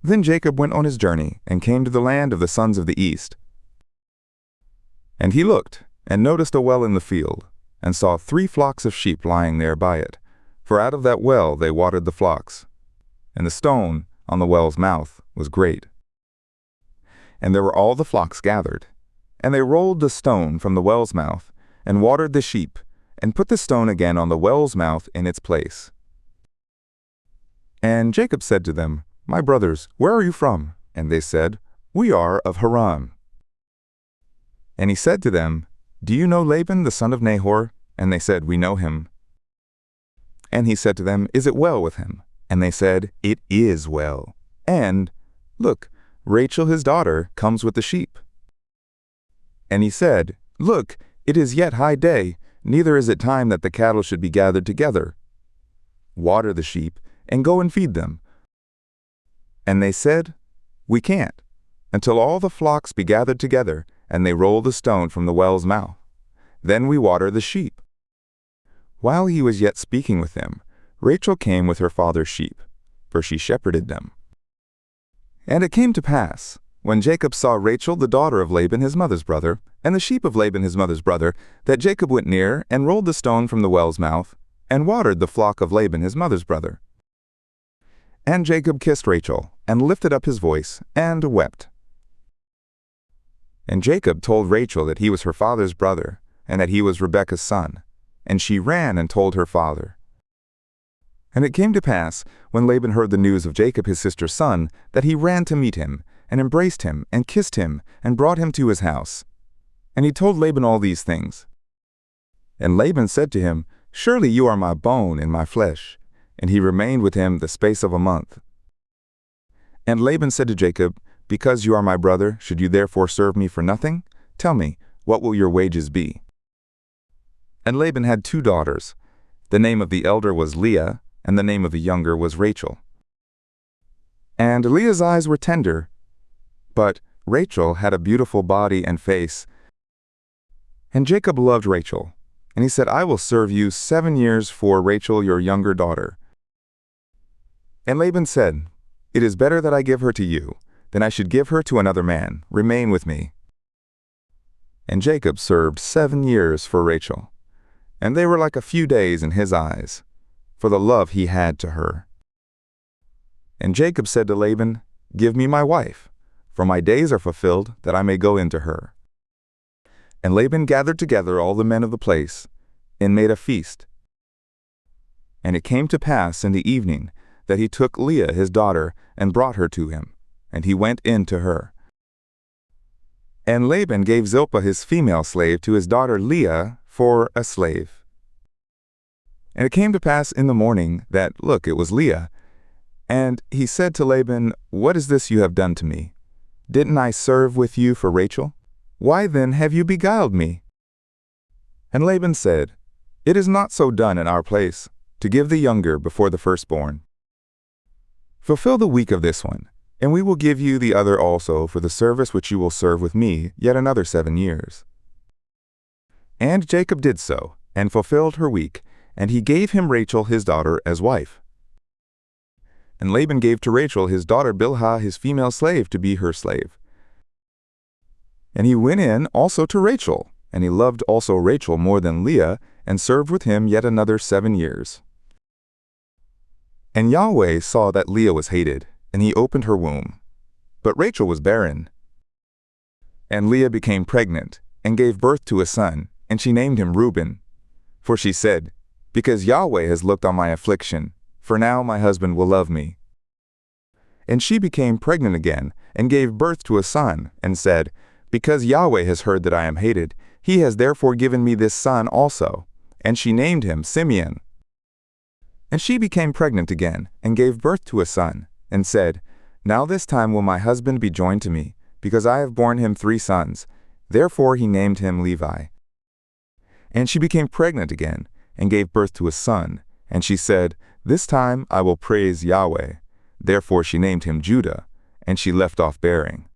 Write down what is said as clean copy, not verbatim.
Then Jacob went on his journey and came to the land of the sons of the east. And he looked, and noticed a well in the field, and saw 3 flocks of sheep lying there by it, for out of that well they watered the flocks. And the stone on the well's mouth was great. And there were all the flocks gathered, and they rolled the stone from the well's mouth, and watered the sheep, and put the stone again on the well's mouth in its place. And Jacob said to them, My brothers, where are you from? And they said, We are of Haran. And he said to them, Do you know Laban the son of Nahor? And they said, We know him. And he said to them, Is it well with him? And they said, It is well. And, look, Rachel his daughter comes with the sheep. And he said, Look, it is yet high day, neither is it time that the cattle should be gathered together. Water the sheep, and go and feed them. And they said, We can't, until all the flocks be gathered together, and they roll the stone from the well's mouth. Then we water the sheep. While he was yet speaking with them, Rachel came with her father's sheep, for she shepherded them. And it came to pass, when Jacob saw Rachel the daughter of Laban his mother's brother, and the sheep of Laban his mother's brother, that Jacob went near, and rolled the stone from the well's mouth, and watered the flock of Laban his mother's brother. And Jacob kissed Rachel, and lifted up his voice, and wept. And Jacob told Rachel that he was her father's brother, and that he was Rebekah's son. And she ran and told her father. And it came to pass, when Laban heard the news of Jacob his sister's son, that he ran to meet him, and embraced him, and kissed him, and brought him to his house. And he told Laban all these things. And Laban said to him, Surely you are my bone and my flesh. And he remained with him the space of a month. And Laban said to Jacob, Because you are my brother, should you therefore serve me for nothing? Tell me, what will your wages be? And Laban had 2 daughters. The name of the elder was Leah, and the name of the younger was Rachel. And Leah's eyes were tender, but Rachel had a beautiful body and face. And Jacob loved Rachel, and he said, I will serve you 7 years for Rachel your younger daughter. And Laban said, It is better that I give her to you, than I should give her to another man. Remain with me. And Jacob served 7 years for Rachel, and they were like a few days in his eyes, for the love he had to her. And Jacob said to Laban, Give me my wife, for my days are fulfilled, that I may go into her. And Laban gathered together all the men of the place, and made a feast. And it came to pass in the evening, that he took Leah his daughter, and brought her to him, and he went in to her. And Laban gave Zilpah his female slave to his daughter Leah for a slave. And it came to pass in the morning that, look, it was Leah. And he said to Laban, What is this you have done to me? Didn't I serve with you for Rachel? Why then have you beguiled me? And Laban said, It is not so done in our place, to give the younger before the firstborn. Fulfill the week of this one, and we will give you the other also for the service which you will serve with me yet another 7 years. And Jacob did so, and fulfilled her week, and he gave him Rachel his daughter as wife. And Laban gave to Rachel his daughter Bilhah his female slave to be her slave. And he went in also to Rachel, and he loved also Rachel more than Leah, and served with him yet another 7 years. And Yahweh saw that Leah was hated, and he opened her womb. But Rachel was barren. And Leah became pregnant, and gave birth to a son, and she named him Reuben. For she said, Because Yahweh has looked on my affliction, for now my husband will love me. And she became pregnant again, and gave birth to a son, and said, Because Yahweh has heard that I am hated, he has therefore given me this son also. And she named him Simeon. And she became pregnant again, and gave birth to a son, and said, Now this time will my husband be joined to me, because I have borne him 3 sons. Therefore he named him Levi. And she became pregnant again, and gave birth to a son. And she said, This time I will praise Yahweh. Therefore she named him Judah, and she left off bearing.